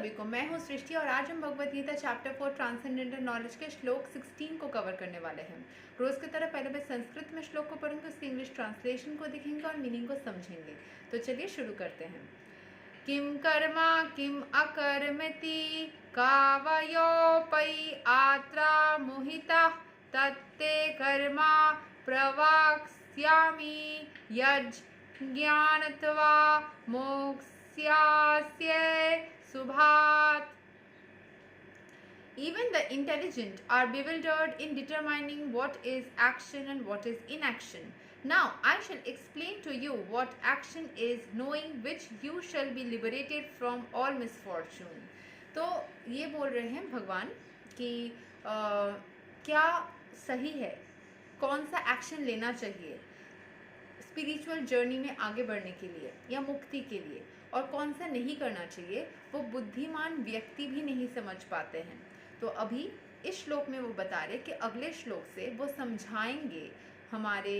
सभी को। मैं हूँ सृष्टि और आज हम Bhagavad Gita chapter 4 transcendental knowledge के श्लोक 16 को कवर करने वाले हैं। रोज की तरह पहले मैं संस्कृत में श्लोक को पढ़ूंगी, उसकी इंग्लिश ट्रांसलेशन को देखेंगे और मीनिंग को समझेंगे। तो चलिए शुरू करते हैं। किम कर्मा किम अकर्मति कावयोपै आत्रा मोहिता तत्ते कर्मा प्रवक्ष्यामि यज् ज्ञानत्वा मोक्ष्यास्ये शुभात्। Even the intelligent are bewildered in determining what is action and what is inaction. Now I shall explain to you what action is, knowing which you shall be liberated from all misfortune. तो ये बोल रहे हैं भगवान कि क्या सही है, कौन सा एक्शन लेना चाहिए स्पिरिचुअल जर्नी में आगे बढ़ने के लिए या मुक्ति के लिए, और कौन सा नहीं करना चाहिए वो बुद्धिमान व्यक्ति भी नहीं समझ पाते हैं। तो अभी इस श्लोक में वो बता रहे कि अगले श्लोक से वो समझाएंगे हमारे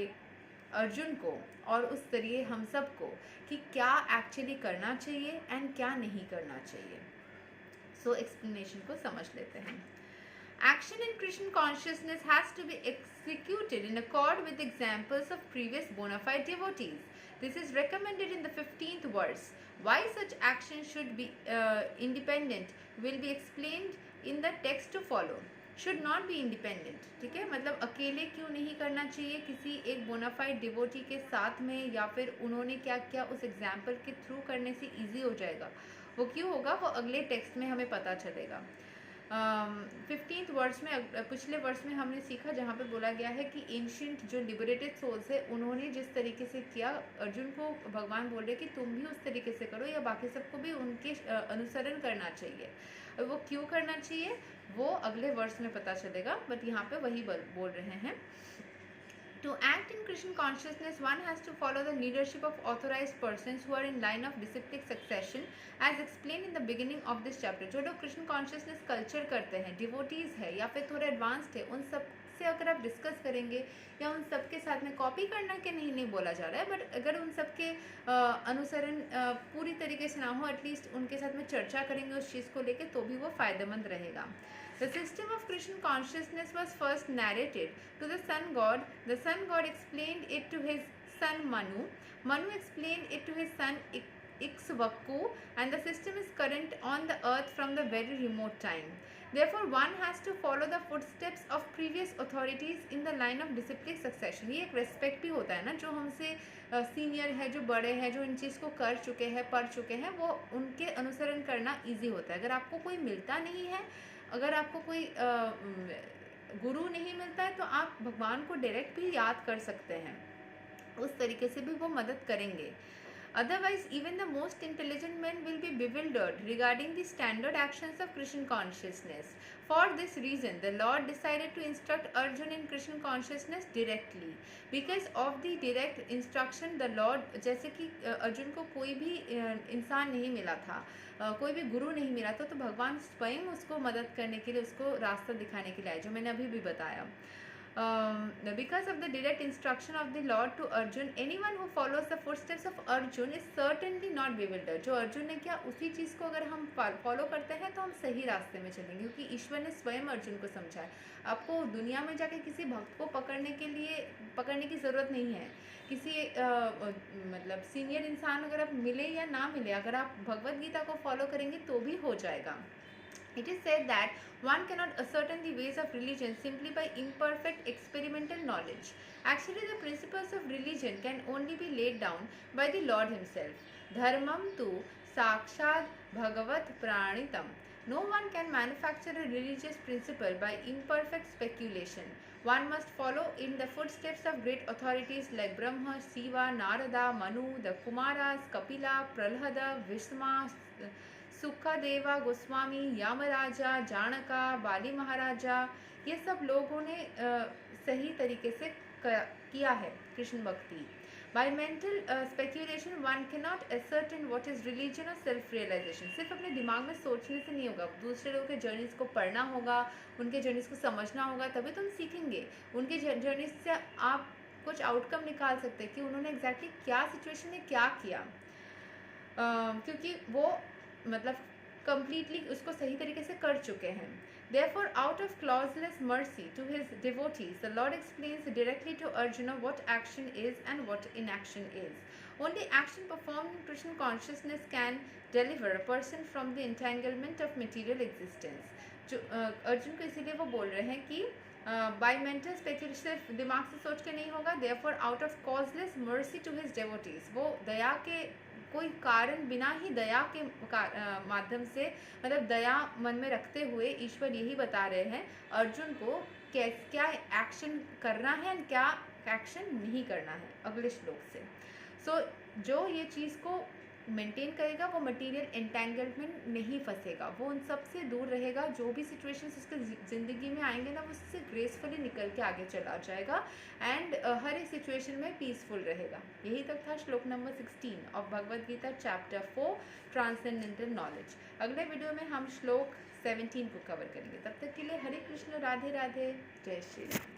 अर्जुन को और उस तरीके हम सबको कि क्या एक्चुअली करना चाहिए एंड क्या नहीं करना चाहिए। सो एक्सप्लेनेशन को समझ लेते हैं। Action in Krishna consciousness has to be executed in accord with examples of previous bona fide devotees. This is recommended in the 15th verse. Why such action should be independent will be explained in the text to follow. Should not be independent. ठीक है, मतलब अकेले क्यों नहीं करना चाहिए किसी एक बोनाफाइड डिवोटी के साथ में, या फिर उन्होंने क्या क्या उस एग्जाम्पल के थ्रू करने से इजी हो जाएगा, वो क्यों होगा, वो अगले टेक्स्ट में हमें पता चलेगा। 15th वर्स में, पिछले वर्स में हमने सीखा जहाँ पे बोला गया है कि एंशिएंट जो लिबरेटेड सोल्स है उन्होंने जिस तरीके से किया, अर्जुन को भगवान बोल रहे कि तुम भी उस तरीके से करो या बाकी सबको भी उनके अनुसरण करना चाहिए। वो क्यों करना चाहिए वो अगले वर्स में पता चलेगा, बट यहाँ पे वही बोल रहे हैं। To act in Krishna consciousness, one has to follow the leadership of authorized persons who are in line of disciplic succession, as explained in the beginning of this chapter. जो लोग कृष्ण कॉन्शियसनेस कल्चर करते हैं, devotees है या फिर थोड़े advanced है, उन सब से अगर आप डिस्कस करेंगे या उन सब के साथ में कॉपी करना के नहीं बोला जा रहा है, बट अगर उन सब के अनुसरण पूरी तरीके से ना हो, एटलीस्ट उनके साथ में चर्चा करेंगे उस चीज़ को लेके, तो भी वो फायदेमंद रहेगा। The system of Krishna consciousness was first narrated to the sun god. The sun god explained it to his son Manu. Manu explained it to his son Ikshvaku, and the system is current on the earth from the very remote time. Therefore, one has to follow the footsteps of previous authorities in the line of disciplic succession. ये एक respect भी होता है ना, जो हमसे senior है, जो बड़े हैं, जो इन चीज़ को कर चुके हैं, पढ़ चुके हैं, वो उनके अनुसरण करना ईजी होता है। अगर आपको कोई मिलता नहीं है, अगर आपको कोई गुरु नहीं मिलता है, तो आप भगवान को डायरेक्ट भी याद कर सकते हैं, उस तरीके से भी वो मदद करेंगे। Otherwise, even the most intelligent men will be bewildered regarding the standard actions of Krishna consciousness. For this reason, the Lord decided to instruct Arjun in Krishna consciousness directly. Because of the direct instruction, the Lord, जैसे कि अर्जुन को कोई भी इंसान नहीं मिला था, कोई भी गुरु नहीं मिला था, तो भगवान स्वयं उसको मदद करने के लिए, उसको रास्ता दिखाने के लिए आए, जो मैंने अभी भी बताया। Because of the direct instruction of the Lord to Arjun, anyone who follows the footsteps of Arjun is certainly not bewildered. जो अर्जुन ने किया उसी चीज़ को अगर हम फॉलो करते हैं तो हम सही रास्ते में चलेंगे, क्योंकि ईश्वर ने स्वयं अर्जुन को समझाया। आपको दुनिया में जाके किसी भक्त को पकड़ने की ज़रूरत नहीं है। किसी मतलब सीनियर इंसान अगर आप मिले या ना मिले, अगर आप भगवद गीता को फॉलो करेंगे तो भी हो जाएगा। It is said that one cannot ascertain the ways of religion simply by imperfect experimental knowledge. Actually, the principles of religion can only be laid down by the Lord himself. Dharmam tu sakshat bhagavat pranitam. No one can manufacture a religious principle by imperfect speculation. One must follow in the footsteps of great authorities like Brahma, Shiva, Narada, Manu, the Kumaras, Kapila, Prahlada, Vishma, सुखदेवा Goswami, Yamaraja, जानका, बाली महाराजा, ये सब लोगों ने सही तरीके से किया है कृष्ण भक्ति। By mental speculation one can not ascertain what is religion और सेल्फ रियलाइजेशन। सिर्फ अपने दिमाग में सोचने से नहीं होगा, दूसरे लोगों के जर्नीज को पढ़ना होगा, उनके जर्नीज को समझना होगा, तभी तुम सीखेंगे। उनके जर्नीज से आप कुछ आउटकम निकाल सकते हैं कि उन्होंने एग्जैक्टली क्या सिचुएशन में क्या किया, क्योंकि वो मतलब completely उसको सही तरीके से कर चुके हैं. Therefore, out of causeless mercy to his devotees, the Lord explains directly to Arjuna what action is and what inaction is. Only action performed in Krishna consciousness can deliver a person from the entanglement of material existence. जो अर्जुन को इसीलिए वो बोल रहे हैं कि bye mental speculation सिर्फ दिमाग से सोच के नहीं होगा. Therefore out of causeless mercy to his devotees, वो दया के कोई कारण बिना ही दया के माध्यम से, मतलब दया मन में रखते हुए ईश्वर यही बता रहे हैं अर्जुन को क्या एक्शन करना है और क्या एक्शन नहीं करना है अगले श्लोक से. सो जो ये चीज़ को मेंटेन करेगा वो मटेरियल एंटेंगलमेंट नहीं फंसेगा, वो उन सब से दूर रहेगा. जो भी सिचुएशंस उसके ज़िंदगी में आएंगे ना, वो उससे ग्रेसफुली निकल के आगे चला जाएगा एंड हर एक सिचुएशन में पीसफुल रहेगा. यही तक था श्लोक number 16 of Bhagavad Gita chapter 4 transcendental knowledge. अगले वीडियो में हम श्लोक 17 को कवर करेंगे. तब तक के लिए हरे कृष्ण, राधे राधे, जय श्री राम.